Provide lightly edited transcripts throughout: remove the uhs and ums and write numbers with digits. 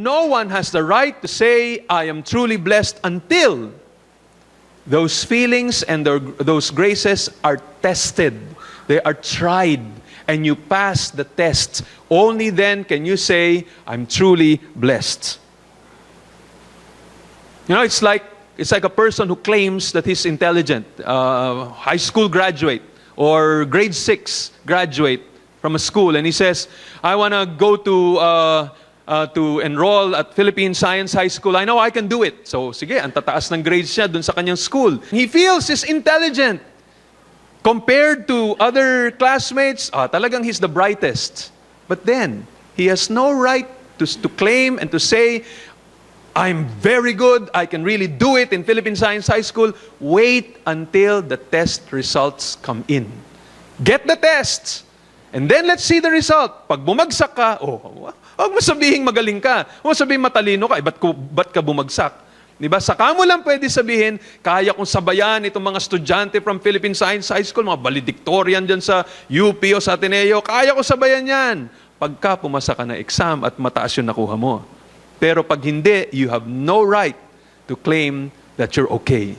no one has the right to say, I am truly blessed until those feelings and those graces are tested. They are tried. And you pass the test. Only then can you say, I'm truly blessed. You know, it's like a person who claims that he's intelligent, high school graduate or grade 6 graduate from a school, and he says, I want to go to enroll at Philippine Science High School. I know I can do it. So, sige, ang tataas ng grades siya dun sa kanyang school. He feels he's intelligent. Compared to other classmates, talagang he's the brightest. But then, he has no right to claim and to say, I'm very good, I can really do it in Philippine Science High School. Wait until the test results come in. Get the tests, and then let's see the result. Pag bumagsak ka, huwag mo sabihing magaling ka. Huwag mo sabihing matalino ka. Ba't ka bumagsak? Diba? Saka mo lang pwede sabihin, kaya kong sabayan itong mga estudyante from Philippine Science High School, mga valedictorian dyan sa UP o sa Ateneo, kaya ko sabayan yan. Pagka pumasa ka na exam at mataas yung nakuha mo. Pero pag hindi, you have no right to claim that you're okay.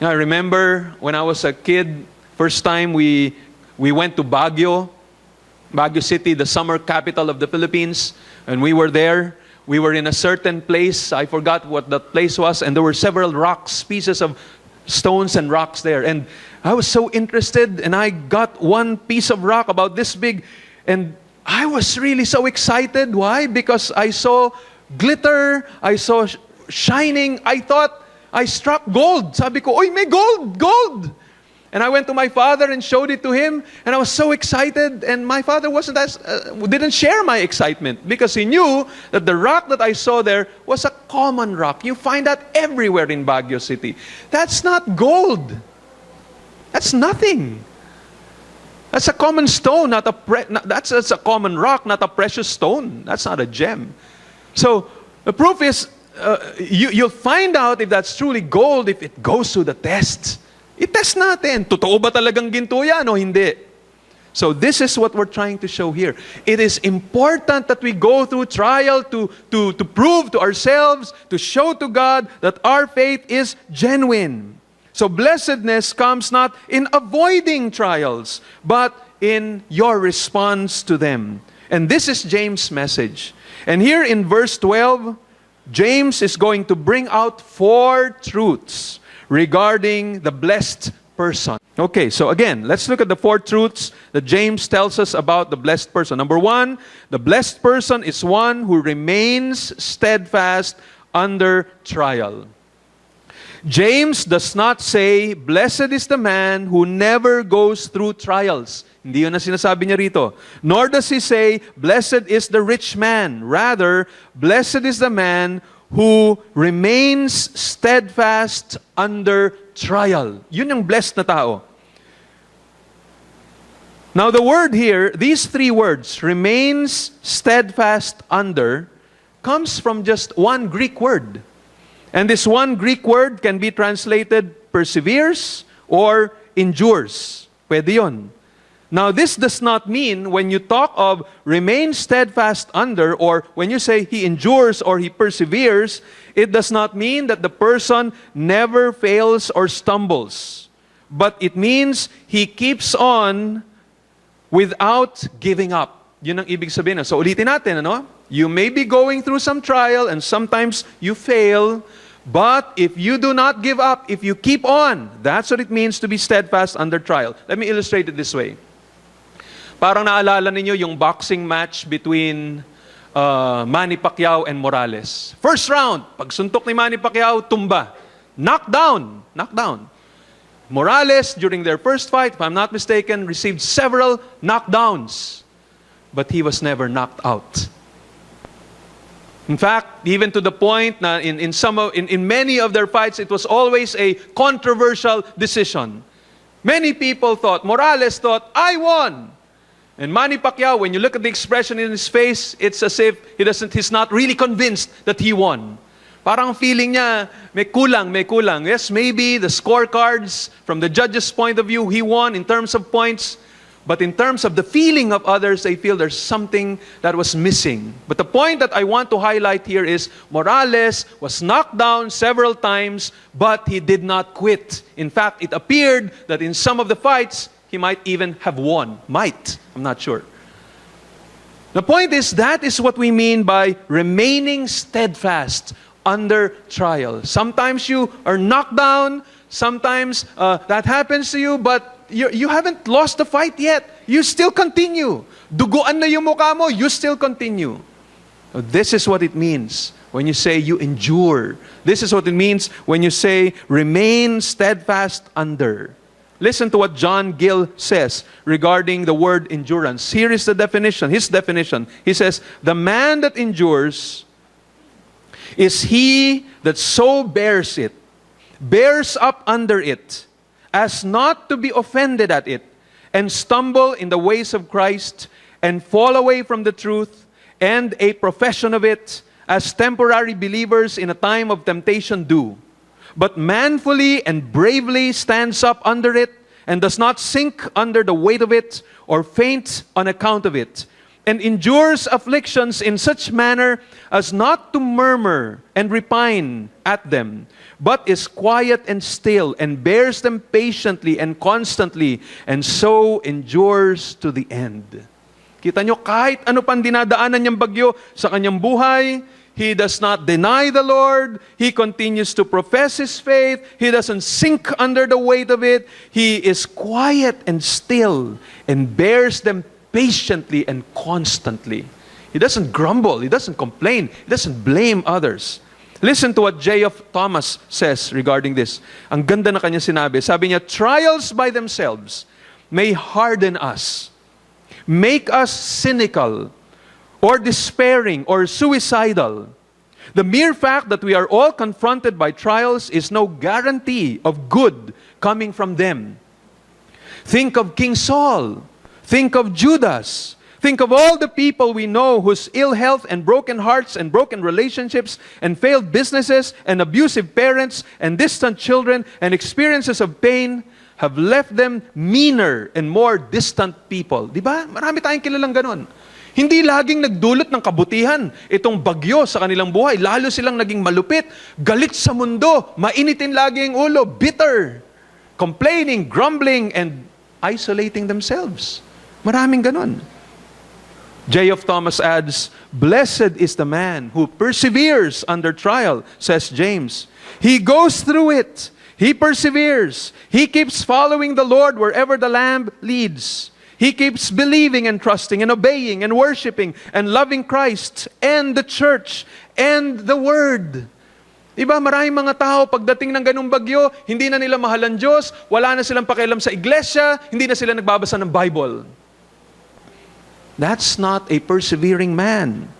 Now, I remember when I was a kid, first time we went to Baguio City, the summer capital of the Philippines, and we were there. We were in a certain place. I forgot what that place was. And there were several rocks, pieces of stones and rocks there. And I was so interested. And I got one piece of rock about this big. And I was really so excited. Why? Because I saw glitter. I saw shining. I thought I struck gold. Sabi ko, oy, may gold! Gold! And I went to my father and showed it to him, and I was so excited. And my father didn't share my excitement because he knew that the rock that I saw there was a common rock. You find that everywhere in Baguio City. That's not gold. That's nothing. That's a common stone, that's a common rock, not a precious stone. That's not a gem. So the proof is, you'll find out if that's truly gold if it goes through the test. I-test natin. Totoo ba talagang ginto yan o hindi? So this is what we're trying to show here. It is important that we go through trial to prove to ourselves, to show to God that our faith is genuine. So blessedness comes not in avoiding trials, but in your response to them. And this is James' message. And here in verse 12, James is going to bring out 4 truths regarding the blessed person. Okay, so again, let's look at the 4 truths that James tells us about the blessed person. Number 1, the blessed person is one who remains steadfast under trial. James does not say, blessed is the man who never goes through trials. Hindi yun na sinasabi niya rito. Nor does he say, blessed is the rich man. Rather, blessed is the man who remains steadfast under trial. Yun yung blessed na tao. Now the word here, these 3 words, remains steadfast under, comes from just one Greek word. And this one Greek word can be translated perseveres or endures. Pwede yun. Now, this does not mean when you talk of remain steadfast under, or when you say he endures or he perseveres, it does not mean that the person never fails or stumbles. But it means he keeps on without giving up. Yun ang ibig sabihin. So, ulitin natin, ano? You may be going through some trial and sometimes you fail, but if you do not give up, if you keep on, that's what it means to be steadfast under trial. Let me illustrate it this way. Parang naalala ninyo yung boxing match between Manny Pacquiao and Morales. First round, pagsuntok ni Manny Pacquiao, tumba. Knockdown. Morales, during their first fight, if I'm not mistaken, received several knockdowns. But he was never knocked out. In fact, even to the point na in many of their fights, it was always a controversial decision. Many people thought, Morales thought, I won. And Manny Pacquiao, when you look at the expression in his face, it's as if he's not really convinced that he won. Parang feeling niya, may kulang. Yes, maybe the scorecards, from the judge's point of view, he won in terms of points. But in terms of the feeling of others, they feel there's something that was missing. But the point that I want to highlight here is Morales was knocked down several times, but he did not quit. In fact, it appeared that in some of the fights, he might even have won. Might. I'm not sure. The point is, that is what we mean by remaining steadfast under trial. Sometimes you are knocked down, sometimes that happens to you, but you haven't lost the fight yet. You still continue. Duguan na yung mukha mo, you still continue. This is what it means when you say you endure. This is what it means when you say remain steadfast under. Listen to what John Gill says regarding the word endurance. Here is the definition, his definition. He says, the man that endures is he that so bears it, bears up under it, as not to be offended at it, and stumble in the ways of Christ, and fall away from the truth, and a profession of it, as temporary believers in a time of temptation do. But manfully and bravely stands up under it, and does not sink under the weight of it, or faint on account of it, and endures afflictions in such manner as not to murmur and repine at them, but is quiet and still, and bears them patiently and constantly, and so endures to the end. Kita nyo, kahit ano pang dinadaanan niyang bagyo sa kanyang buhay, he does not deny the Lord. He continues to profess his faith. He doesn't sink under the weight of it. He is quiet and still, and bears them patiently and constantly. He doesn't grumble. He doesn't complain. He doesn't blame others. Listen to what J.F. Thomas says regarding this. Ang ganda na kanya sinabi. Sabi niya, trials by themselves may harden us, make us cynical, or despairing, or suicidal. The mere fact that we are all confronted by trials is no guarantee of good coming from them. Think of King Saul. Think of Judas. Think of all the people we know whose ill health and broken hearts and broken relationships and failed businesses and abusive parents and distant children and experiences of pain have left them meaner and more distant people. Di ba? Marami tayong kilalang ganon. Hindi laging nagdulot ng kabutihan itong bagyo sa kanilang buhay. Lalo silang naging malupit, galit sa mundo, mainitin lagi ang ulo, bitter, complaining, grumbling, and isolating themselves. Maraming ganon. J.F. Thomas adds, blessed is the man who perseveres under trial, says James. He goes through it. He perseveres. He keeps following the Lord wherever the lamb leads. He keeps believing and trusting and obeying and worshiping and loving Christ and the church and the Word. Diba, maraming mga tao pagdating ng ganung bagyo, hindi na nila mahal ang Diyos, wala na silang pakialam sa iglesia, hindi na sila nagbabasa ng Bible. That's not a persevering man.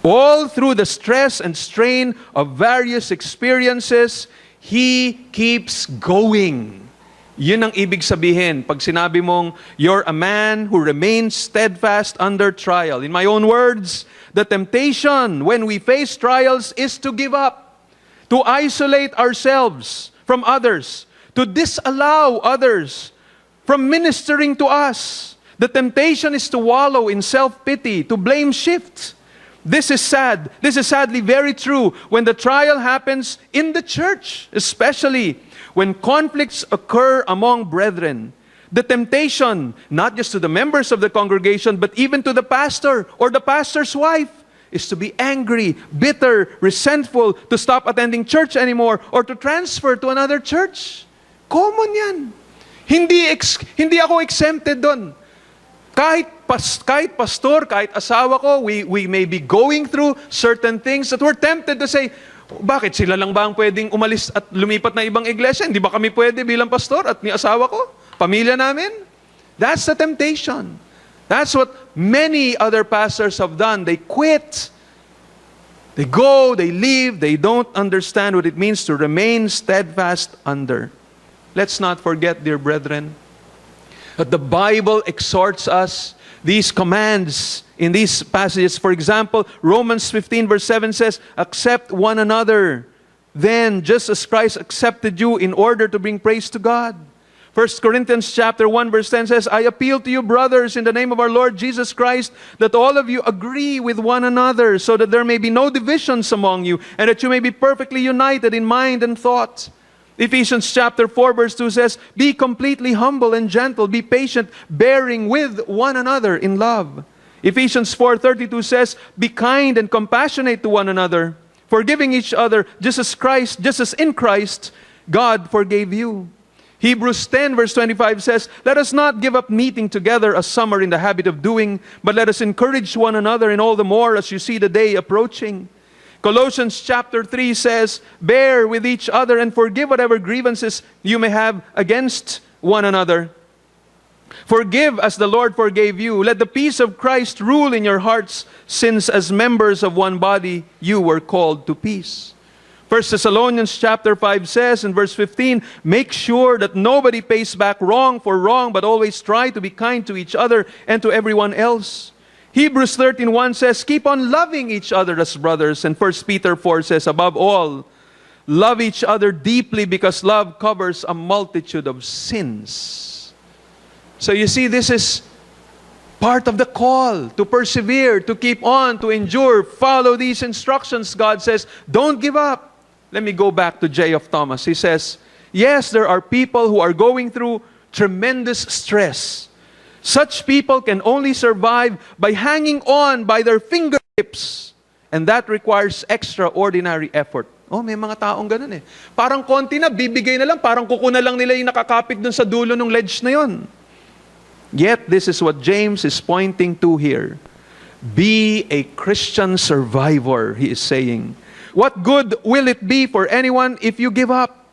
All through the stress and strain of various experiences, he keeps going. Yun ang ibig sabihin pag sinabi mong, you're a man who remains steadfast under trial. In my own words, the temptation when we face trials is to give up, to isolate ourselves from others, to disallow others from ministering to us. The temptation is to wallow in self-pity, to blame shift. This is sad. This is sadly very true when the trial happens in the church, especially when conflicts occur among brethren. The temptation, not just to the members of the congregation, but even to the pastor or the pastor's wife, is to be angry, bitter, resentful, to stop attending church anymore, or to transfer to another church. Common yan. Hindi ako exempted doon. Kahit pastor, kahit asawa ko, we may be going through certain things that we're tempted to say, bakit sila lang ba ang pwedeng umalis at lumipat na ibang iglesia? Hindi ba kami pwede bilang pastor at ni asawa ko? Pamilya namin? That's the temptation. That's what many other pastors have done. They quit. They go, they leave, they don't understand what it means to remain steadfast under. Let's not forget, dear brethren, that the Bible exhorts us, these commands in these passages. For example, Romans 15 verse 7 says, accept one another, then just as Christ accepted you in order to bring praise to God. 1 Corinthians chapter 1 verse 10 says, I appeal to you, brothers, in the name of our Lord Jesus Christ, that all of you agree with one another, so that there may be no divisions among you, and that you may be perfectly united in mind and thought. Ephesians chapter 4 verse 2 says, be completely humble and gentle, be patient, bearing with one another in love. Ephesians 4:32 says, be kind and compassionate to one another, forgiving each other, just as in Christ, God forgave you. Hebrews 10 verse 25 says, let us not give up meeting together as some are in the habit of doing, but let us encourage one another, and all the more as you see the day approaching. Colossians chapter 3 says, bear with each other and forgive whatever grievances you may have against one another. Forgive as the Lord forgave you. Let the peace of Christ rule in your hearts, since as members of one body you were called to peace. 1 Thessalonians chapter 5 says in verse 15, make sure that nobody pays back wrong for wrong, but always try to be kind to each other and to everyone else. Hebrews 13:1 says, keep on loving each other as brothers. And 1 Peter 4 says, above all, love each other deeply, because love covers a multitude of sins. So you see, this is part of the call to persevere, to keep on, to endure. Follow these instructions. God says, don't give up. Let me go back to J.F. Thomas. He says, yes, there are people who are going through tremendous stress. Such people can only survive by hanging on by their fingertips. And that requires extraordinary effort. Oh, may mga taong ganun eh. Parang konti na, bibigay na lang, parang kuko na lang nila yung nakakapit dun sa dulo ng ledge na yun. Yet, this is what James is pointing to here. Be a Christian survivor, he is saying. What good will it be for anyone if you give up?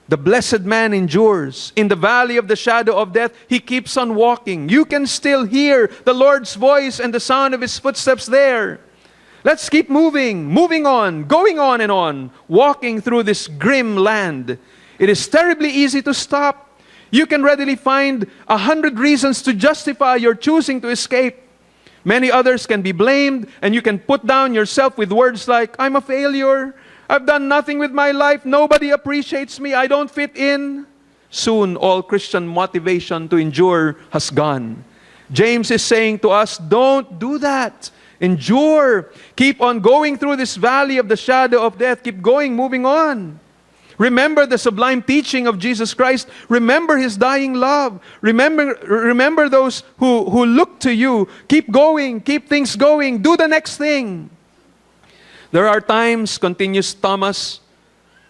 The blessed man endures. In the valley of the shadow of death, he keeps on walking. You can still hear the Lord's voice and the sound of his footsteps there. Let's keep moving on, going on and on, walking through this grim land. It is terribly easy to stop. You can readily find 100 reasons to justify your choosing to escape. Many others can be blamed, and you can put down yourself with words like, I'm a failure, I've done nothing with my life, nobody appreciates me, I don't fit in. Soon, all Christian motivation to endure has gone. James is saying to us, don't do that. Endure. Keep on going through this valley of the shadow of death. Keep going, moving on. Remember the sublime teaching of Jesus Christ. Remember His dying love. Remember those who look to you. Keep going. Keep things going. Do the next thing. There are times, continues Thomas,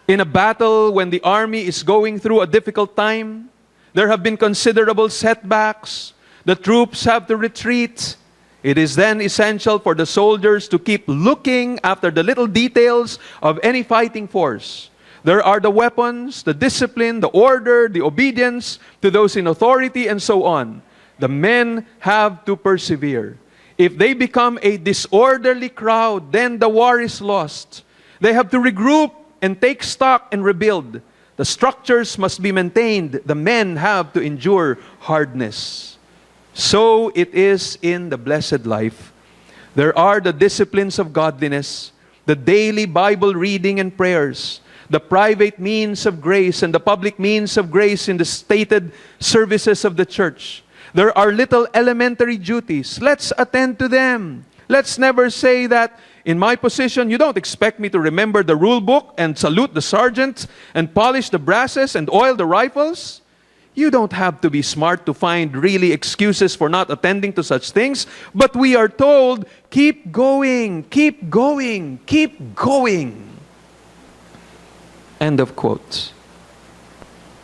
in a battle when the army is going through a difficult time. There have been considerable setbacks. The troops have to retreat. It is then essential for the soldiers to keep looking after the little details of any fighting force. There are the weapons, the discipline, the order, the obedience to those in authority, and so on. The men have to persevere. If they become a disorderly crowd, then the war is lost. They have to regroup and take stock and rebuild. The structures must be maintained. The men have to endure hardness. So it is in the blessed life. There are the disciplines of godliness, the daily Bible reading and prayers, the private means of grace and the public means of grace in the stated services of the church. There are little elementary duties. Let's attend to them. Let's never say that, in my position, you don't expect me to remember the rule book and salute the sergeant and polish the brasses and oil the rifles. You don't have to be smart to find really excuses for not attending to such things. But we are told, keep going, keep going, keep going. End of quote.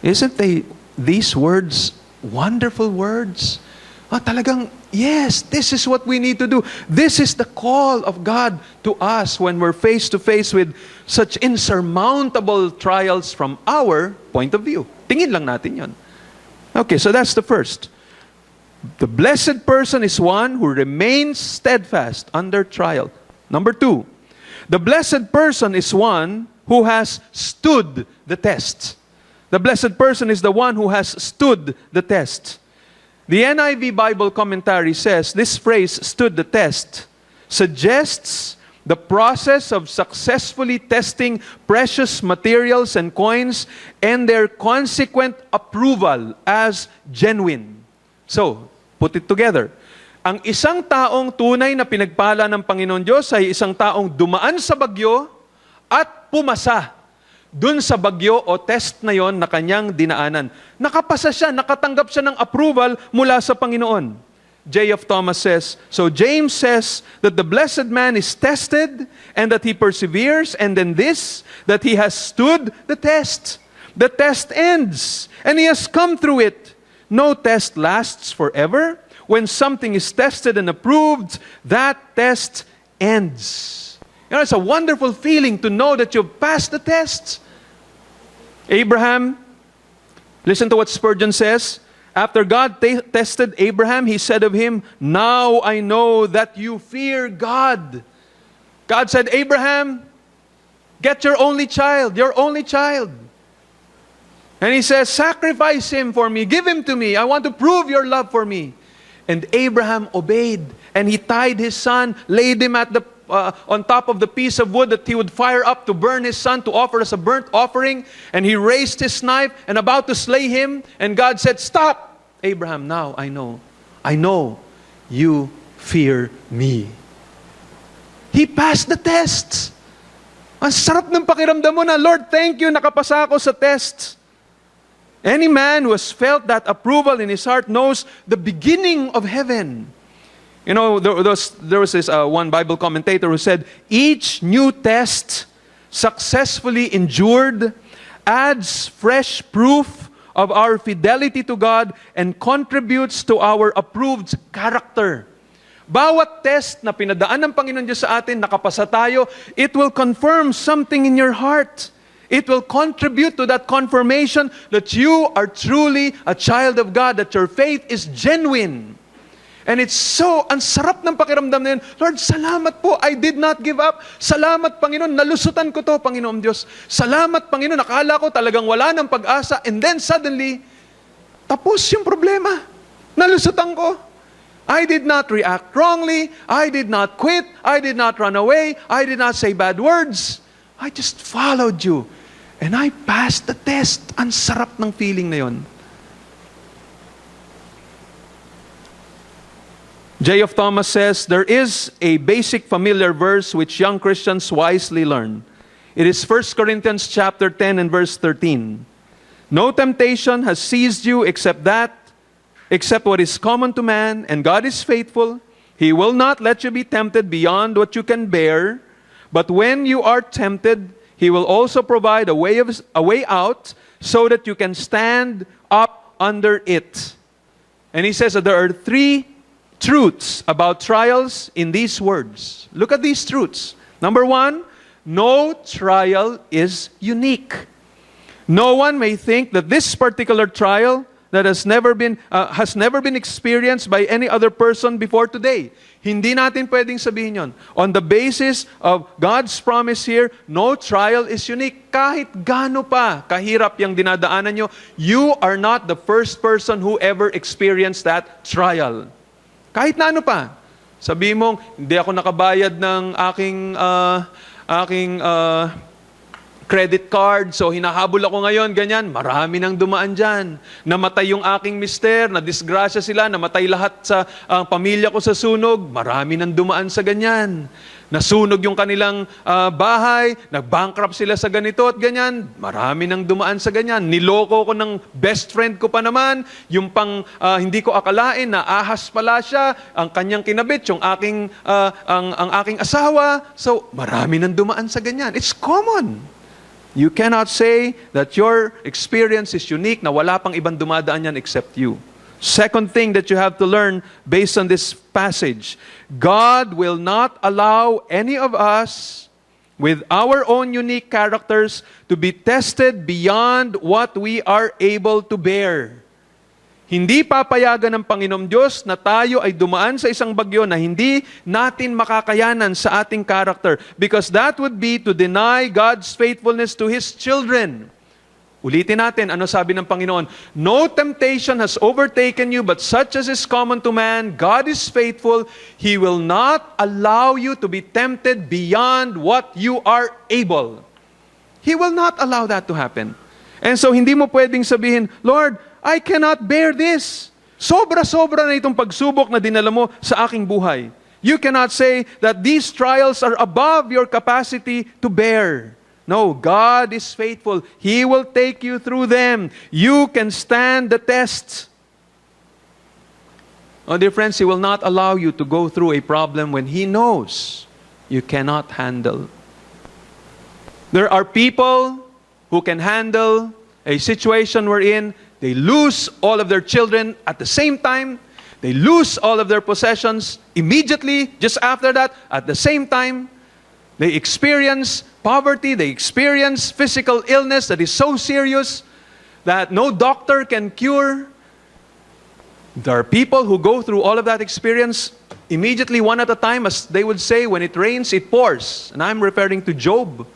Isn't these words wonderful words? Talagang, yes, this is what we need to do. This is the call of God to us when we're face to face with such insurmountable trials from our point of view. Tingin lang natin yon. Okay, so that's the first. The blessed person is one who remains steadfast under trial. Number two, the blessed person is one who has stood the test. The blessed person is the one who has stood the test. The NIV Bible commentary says this phrase, stood the test, suggests the process of successfully testing precious materials and coins and their consequent approval as genuine. So, put it together. Ang isang taong tunay na pinagpala ng Panginoon Diyos ay isang taong dumaan sa bagyo at pumasa dun sa bagyo o test na yon na kanyang dinaanan. Nakapasa siya, nakatanggap siya ng approval mula sa Panginoon. J. F. Thomas says, so James says that the blessed man is tested and that he perseveres, and then this, that he has stood the test. The test ends, and he has come through it. No test lasts forever. When something is tested and approved, that test ends. You know, it's a wonderful feeling to know that you've passed the test. Abraham, listen to what Spurgeon says. After God tested Abraham, he said of him, now I know that you fear God. God said, Abraham, get your only child. And he says, sacrifice him for me. Give him to me. I want to prove your love for me. And Abraham obeyed, and he tied his son, laid him at on top of the piece of wood that he would fire up to burn his son, to offer as a burnt offering. And he raised his knife and about to slay him. And God said, stop, Abraham, now I know you fear me. He passed the test. Ang sarap ng pakiramdam mo na, Lord, thank you, nakapasa ako sa test. Any man who has felt that approval in his heart knows the beginning of heaven. You know, there was this one Bible commentator who said, each new test successfully endured adds fresh proof of our fidelity to God and contributes to our approved character. Bawat test na pinadaan ng Panginoon Diyos sa atin, nakapasa tayo, it will confirm something in your heart. It will contribute to that confirmation that you are truly a child of God, that your faith is genuine. And it's so, ang sarap ng pakiramdam na yun. Lord, salamat po, I did not give up. Salamat, Panginoon, nalusutan ko to, Panginoon Diyos. Salamat, Panginoon, nakala ko talagang wala ng pag-asa. And then suddenly, tapos yung problema. Nalusutan ko. I did not react wrongly. I did not quit. I did not run away. I did not say bad words. I just followed you. And I passed the test. Ang sarap ng feeling na yon. J. F. Thomas says, there is a basic familiar verse which young Christians wisely learn. It is 1 Corinthians chapter 10 and verse 13. No temptation has seized you except what is common to man, and God is faithful. He will not let you be tempted beyond what you can bear, but when you are tempted, He will also provide a way out so that you can stand up under it. And he says that there are 3 truths about trials in these words. Look at these truths. Number 1, no trial is unique. No one may think that this particular trial that has never been experienced by any other person before today. Hindi natin pwedeng sabihin yon. On the basis of God's promise here, no trial is unique. Kahit gaano pa kahirap yung dinadaanan nyo, you are not the first person who ever experienced that trial. Kahit na ano pa. Sabi mong, hindi ako nakabayad ng aking credit card, so hinahabol ako ngayon, ganyan. Marami nang dumaan dyan. Namatay yung aking mister, nadisgrasya sila, namatay lahat sa pamilya ko sa sunog. Marami nang dumaan sa ganyan. Nasunog yung kanilang bahay, nag-bankrupt sila sa ganito at ganyan. Marami nang dumaan sa ganyan. Niloko ko ng best friend ko pa naman, yung pang hindi ko akalain na ahas pala siya, ang kanyang kinabit, yung aking asawa. So, marami nang dumaan sa ganyan. It's common. You cannot say that your experience is unique, na wala pang ibang dumadaan yan except you. Second thing that you have to learn based on this passage, God will not allow any of us with our own unique characters to be tested beyond what we are able to bear. Hindi papayagan ng Panginoong Diyos na tayo ay dumaan sa isang bagyo na hindi natin makakayanan sa ating character, because that would be to deny God's faithfulness to His children. Ulitin natin, ano sabi ng Panginoon? No temptation has overtaken you, but such as is common to man. God is faithful. He will not allow you to be tempted beyond what you are able. He will not allow that to happen. And so, hindi mo pwedeng sabihin, Lord, I cannot bear this. Sobra-sobra na itong pagsubok na dinala mo sa aking buhay. You cannot say that these trials are above your capacity to bear. No, God is faithful. He will take you through them. You can stand the test. Oh, dear friends, He will not allow you to go through a problem when He knows you cannot handle. There are people who can handle a situation wherein they lose all of their children at the same time. They lose all of their possessions immediately, just after that, at the same time. They experience poverty, they experience physical illness that is so serious that no doctor can cure. There are people who go through all of that experience immediately, one at a time, as they would say, when it rains, it pours. And I'm referring to Job.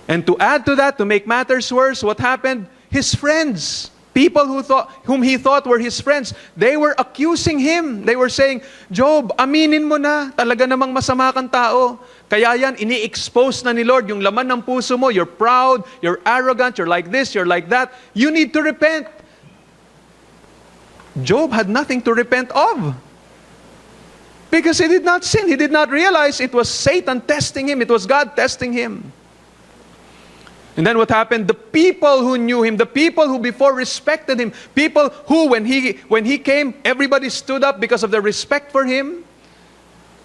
And to add to that, to make matters worse, what happened? His friends, people whom he thought were his friends, they were accusing him. They were saying, Job, aminin mo na, talaga namang masama kang tao. Kaya yan, ini-expose na ni Lord yung laman ng puso mo. You're proud, you're arrogant, you're like this, you're like that. You need to repent. Job had nothing to repent of. Because he did not sin. He did not realize it was Satan testing him. It was God testing him. And then what happened? The people who knew him, the people who before respected him, people who when he came, everybody stood up because of their respect for him.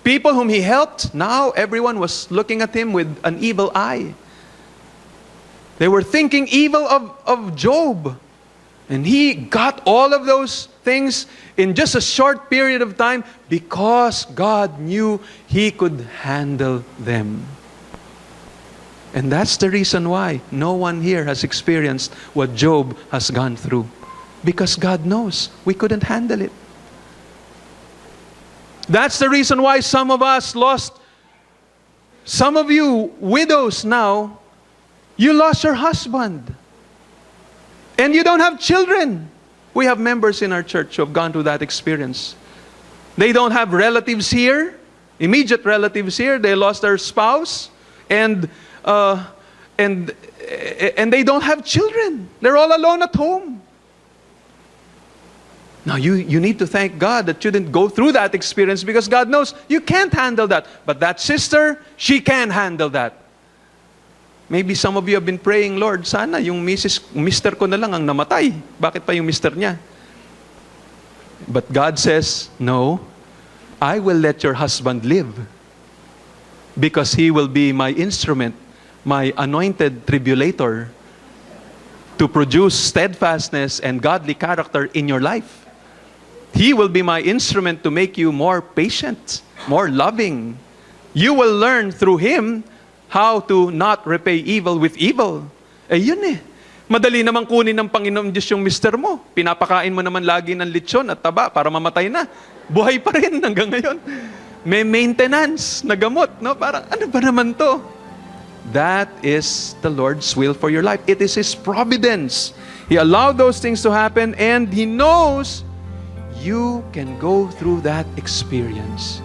People whom he helped, now everyone was looking at him with an evil eye. They were thinking evil of Job. And he got all of those things in just a short period of time because God knew He could handle them. And that's the reason why no one here has experienced what Job has gone through. Because God knows we couldn't handle it. That's the reason why some of us lost, some of you widows now, you lost your husband. And you don't have children. We have members in our church who have gone through that experience. They don't have relatives here, immediate relatives here. They lost their spouse, and they don't have children. They're all alone at home. Now, you need to thank God that you didn't go through that experience because God knows you can't handle that. But that sister, she can handle that. Maybe some of you have been praying, Lord, sana yung mister ko na lang ang namatay. Bakit pa yung mister niya? But God says, no, I will let your husband live because he will be my instrument, my anointed tribulator to produce steadfastness and godly character in your life. He will be my instrument to make you more patient, more loving. You will learn through him how to not repay evil with evil. Eh yun eh. Madali naman kunin ng Panginoon Diyos yung mister mo. Pinapakain mo naman lagi ng lechon at taba para mamatay na. Buhay pa rin hanggang ngayon. May maintenance na gamot. No? Parang ano ba naman to? That is the Lord's will for your life. It is His providence. He allowed those things to happen and He knows you can go through that experience.